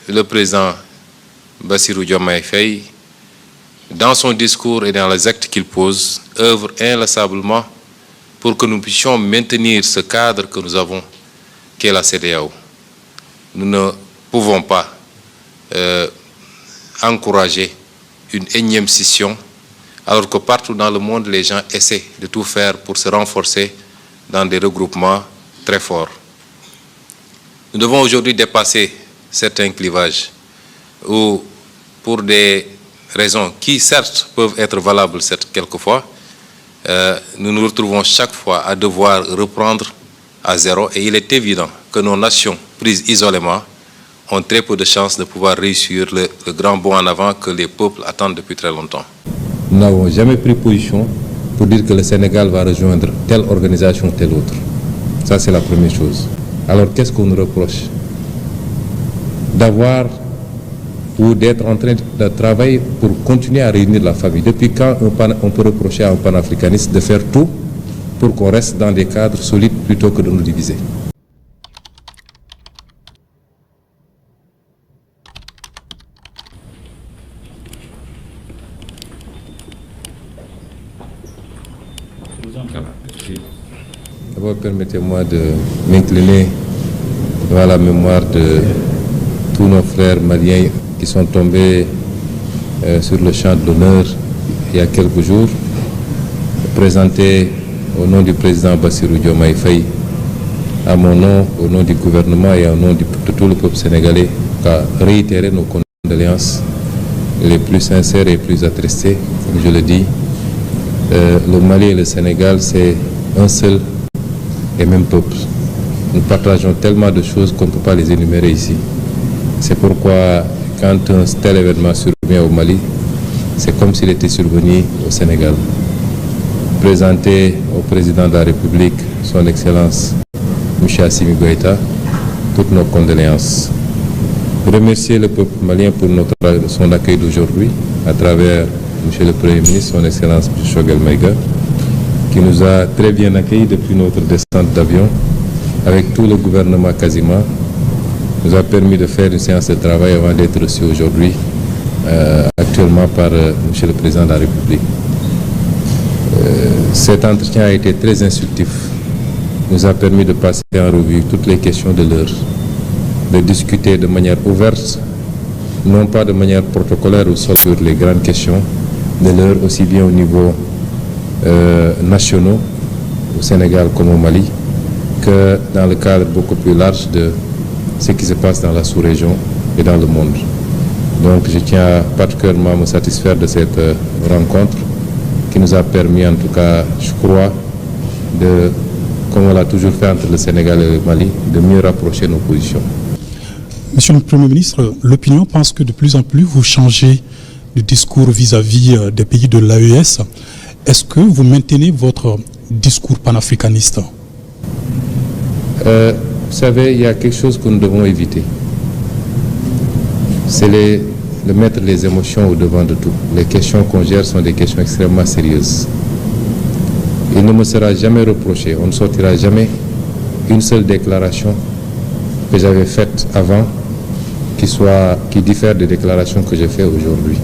le président Bassirou Diomaye Faye, dans son discours et dans les actes qu'il pose, œuvre inlassablement pour que nous puissions maintenir ce cadre que nous avons, qu'est la CEDEAO. Nous ne pouvons pas encourager une énième scission, alors que partout dans le monde, les gens essaient de tout faire pour se renforcer dans des regroupements très forts. Nous devons aujourd'hui dépasser certains clivages où, pour des raisons qui, certes, peuvent être valables quelquefois, nous nous retrouvons chaque fois à devoir reprendre à zéro. Et il est évident que nos nations prises isolément ont très peu de chances de pouvoir réussir le grand bond en avant que les peuples attendent depuis très longtemps. Nous n'avons jamais pris position pour dire que le Sénégal va rejoindre telle organisation ou telle autre. Ça, c'est la première chose. Alors, qu'est-ce qu'on nous reproche? D'avoir ou d'être en train de travailler pour continuer à réunir la famille. Depuis quand on peut reprocher à un panafricaniste de faire tout pour qu'on reste dans des cadres solides plutôt que de nous diviser? D'abord, permettez-moi de m'incliner devant la mémoire de tous nos frères maliens qui sont tombés sur le champ d'honneur il y a quelques jours, présenter au nom du président Bassirou Diomaye Faye, à mon nom, au nom du gouvernement et au nom de tout le peuple sénégalais, à réitérer nos condoléances les plus sincères et les plus attristées. Comme je le dis, le Mali et le Sénégal, c'est un seul et même peuple. Nous partageons tellement de choses qu'on ne peut pas les énumérer ici. C'est pourquoi, quand un tel événement survient au Mali, c'est comme s'il était survenu au Sénégal. Présenter au président de la République, son Excellence M. Assimi Goïta, toutes nos condoléances. Remercier le peuple malien pour son accueil d'aujourd'hui, à travers M. le Premier ministre, son Excellence M. Choguel Maïga, qui nous a très bien accueillis depuis notre descente d'avion, avec tout le gouvernement quasiment, nous a permis de faire une séance de travail avant d'être reçu aujourd'hui, actuellement par M. le Président de la République. Cet entretien a été très instructif, nous a permis de passer en revue toutes les questions de l'heure, de discuter de manière ouverte, non pas de manière protocolaire ou sur les grandes questions de l'heure, aussi bien au niveau nationaux, au Sénégal comme au Mali, que dans le cadre beaucoup plus large de ce qui se passe dans la sous-région et dans le monde. Donc je tiens particulièrement à me satisfaire de cette rencontre qui nous a permis, en tout cas, je crois, de, comme on l'a toujours fait entre le Sénégal et le Mali, de mieux rapprocher nos positions. Monsieur le Premier ministre, l'opinion pense que de plus en plus vous changez de discours vis-à-vis des pays de l'AES. Est-ce que vous maintenez votre discours panafricaniste? Vous savez, il y a quelque chose que nous devons éviter. C'est de mettre les émotions au devant de tout. Les questions qu'on gère sont des questions extrêmement sérieuses. Il ne me sera jamais reproché, on ne sortira jamais une seule déclaration que j'avais faite avant qui diffère des déclarations que j'ai faites aujourd'hui.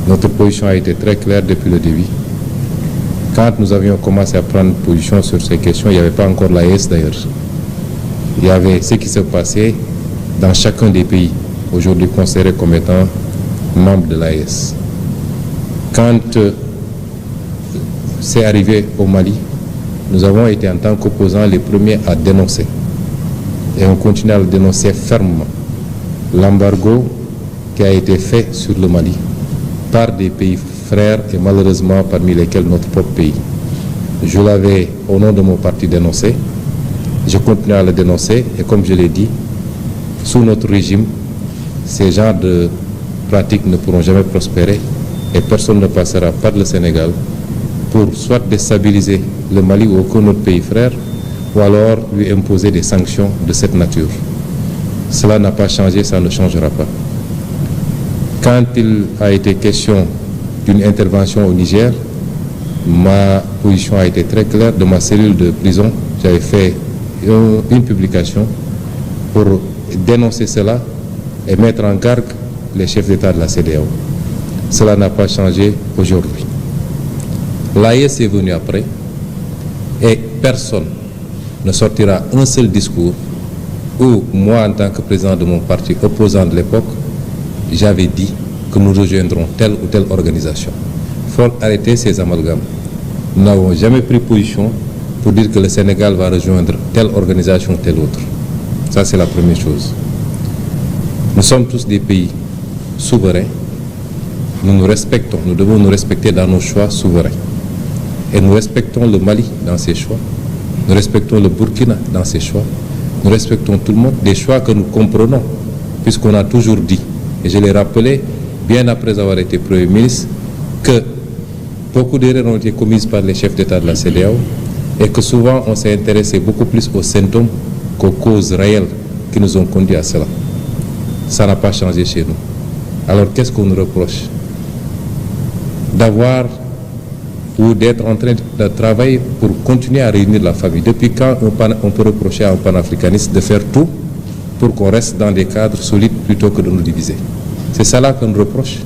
Notre position a été très claire depuis le début. Quand nous avions commencé à prendre position sur ces questions, il n'y avait pas encore l'AES d'ailleurs. Il y avait ce qui se passait dans chacun des pays, aujourd'hui considérés comme étant membres de l'AES. Quand c'est arrivé au Mali, nous avons été en tant qu'opposants les premiers à dénoncer. Et on continue à le dénoncer fermement. L'embargo qui a été fait sur le Mali par des pays frères et malheureusement parmi lesquels notre propre pays. Je l'avais au nom de mon parti dénoncé. Je continue à le dénoncer et comme je l'ai dit, sous notre régime, ces genres de pratiques ne pourront jamais prospérer et personne ne passera par le Sénégal pour soit déstabiliser le Mali ou aucun autre pays frère ou alors lui imposer des sanctions de cette nature. Cela n'a pas changé, ça ne changera pas. Quand il a été question d'une intervention au Niger, ma position a été très claire. De ma cellule de prison, j'avais fait une publication pour dénoncer cela et mettre en garde les chefs d'État de la CEDEAO. Cela n'a pas changé aujourd'hui. L'AES est venu après et personne ne sortira un seul discours où moi, en tant que président de mon parti opposant de l'époque, j'avais dit que nous rejoindrons telle ou telle organisation. Il faut arrêter ces amalgames. Nous n'avons jamais pris position pour dire que le Sénégal va rejoindre telle organisation ou telle autre. Ça, c'est la première chose. Nous sommes tous des pays souverains. Nous nous respectons. Nous devons nous respecter dans nos choix souverains. Et nous respectons le Mali dans ses choix. Nous respectons le Burkina dans ses choix. Nous respectons tout le monde, des choix que nous comprenons, puisqu'on a toujours dit, et je l'ai rappelé bien après avoir été Premier ministre, que beaucoup d'erreurs ont été commises par les chefs d'État de la CEDEAO et que souvent on s'est intéressé beaucoup plus aux symptômes qu'aux causes réelles qui nous ont conduits à cela. Ça n'a pas changé chez nous. Alors qu'est-ce qu'on nous reproche? D'avoir ou d'être en train de travailler pour continuer à réunir la famille. Depuis quand on peut reprocher à un panafricaniste de faire tout pour qu'on reste dans des cadres solides plutôt que de nous diviser? C'est ça là qu'on nous reproche.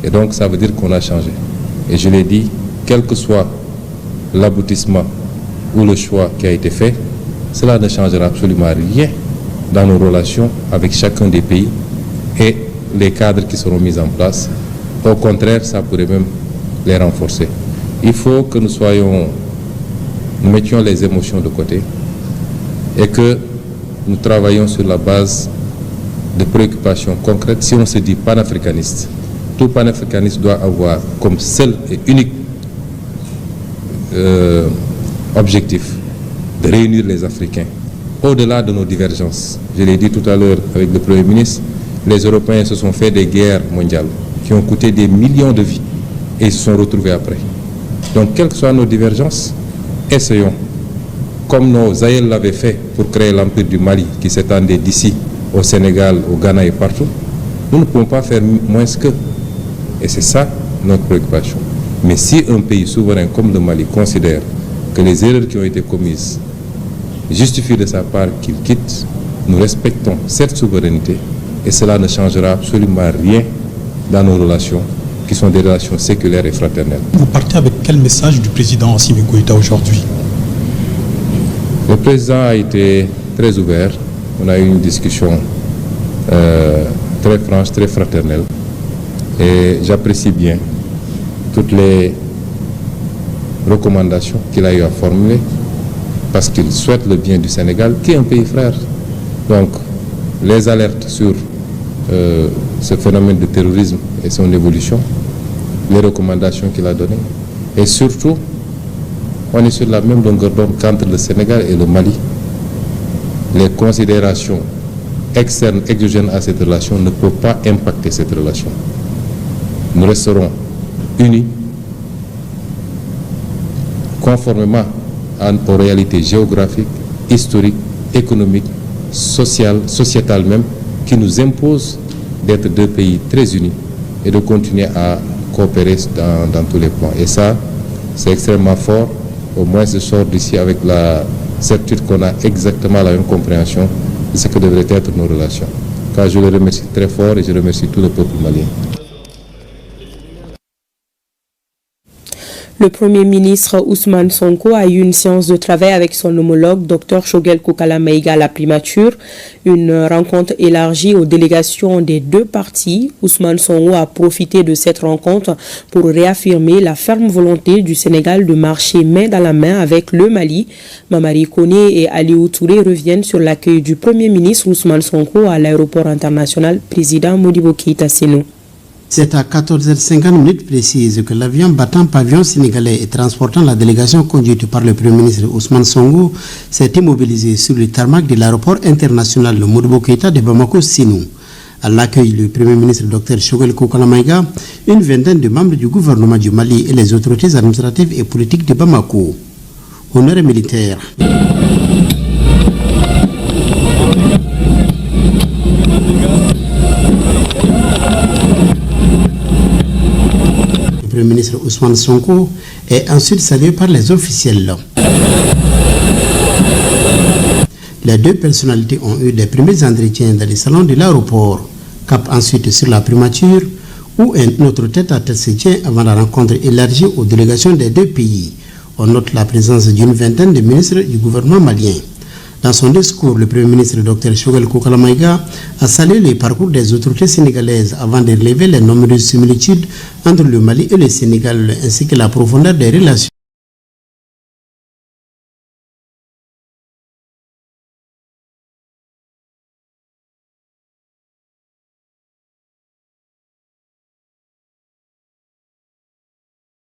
Et donc ça veut dire qu'on a changé. Et je l'ai dit, quel que soit l'aboutissement ou le choix qui a été fait, cela ne changera absolument rien dans nos relations avec chacun des pays et les cadres qui seront mis en place. Au contraire, ça pourrait même les renforcer. Il faut que nous mettions les émotions de côté et que nous travaillions sur la base de préoccupations concrètes. Si on se dit panafricaniste, tout panafricaniste doit avoir comme seul et unique objectif de réunir les Africains au-delà de nos divergences. Je l'ai dit tout à l'heure avec le Premier ministre, les Européens se sont fait des guerres mondiales qui ont coûté des millions de vies et ils se sont retrouvés après. Donc, quelles que soient nos divergences, essayons, comme nos aïeux l'avaient fait pour créer l'empire du Mali qui s'étendait d'ici au Sénégal, au Ghana et partout, nous ne pouvons pas faire moins qu'eux. Et c'est ça notre préoccupation. Mais si un pays souverain comme le Mali considère que les erreurs qui ont été commises justifient de sa part qu'il quitte, nous respectons cette souveraineté et cela ne changera absolument rien dans nos relations qui sont des relations séculaires et fraternelles. Vous partez avec quel message du président Assimi Goïta aujourd'hui? Le président a été très ouvert. On a eu une discussion très franche, très fraternelle. Et j'apprécie bien toutes les recommandations qu'il a eu à formuler parce qu'il souhaite le bien du Sénégal, qui est un pays frère. Donc, les alertes sur ce phénomène de terrorisme et son évolution, les recommandations qu'il a données, et surtout, on est sur la même longueur d'onde qu'entre le Sénégal et le Mali. Les considérations externes, exogènes à cette relation ne peuvent pas impacter cette relation. Nous resterons unis, conformément aux réalités géographiques, historiques, économiques, sociales, sociétales même, qui nous imposent d'être deux pays très unis et de continuer à coopérer dans tous les plans. Et ça, c'est extrêmement fort. Au moins, je sors d'ici avec la certitude qu'on a exactement la même compréhension de ce que devraient être nos relations. Car je le remercie très fort et je remercie tout le peuple malien. Le Premier ministre Ousmane Sonko a eu une séance de travail avec son homologue Dr Choguel Kokala Maïga à la primature, une rencontre élargie aux délégations des deux partis. Ousmane Sonko a profité de cette rencontre pour réaffirmer la ferme volonté du Sénégal de marcher main dans la main avec le Mali. Mamari Koné et Aliou Touré reviennent sur l'accueil du Premier ministre Ousmane Sonko à l'aéroport international président Modibo Keïta Sénou. C'est à 14h50 précise que l'avion battant pavillon sénégalais et transportant la délégation conduite par le Premier ministre Ousmane Sonko s'est immobilisé sur le tarmac de l'aéroport international Modibo Keïta de Bamako-Sénou. À l'accueil, le Premier ministre Dr Choguel Kokala Maïga, une vingtaine de membres du gouvernement du Mali et les autorités administratives et politiques de Bamako. Honneur militaire. Le Premier ministre Ousmane Sonko est ensuite salué par les officiels. Les deux personnalités ont eu des premiers entretiens dans les salons de l'aéroport. Cap ensuite sur la primature, où un autre tête-à-tête se tient avant la rencontre élargie aux délégations des deux pays. On note la présence d'une vingtaine de ministres du gouvernement malien. Dans son discours, le Premier ministre Dr Choguel Kokala Maïga a salué les parcours des autorités sénégalaises avant de relever les nombreuses similitudes entre le Mali et le Sénégal, ainsi que la profondeur des relations.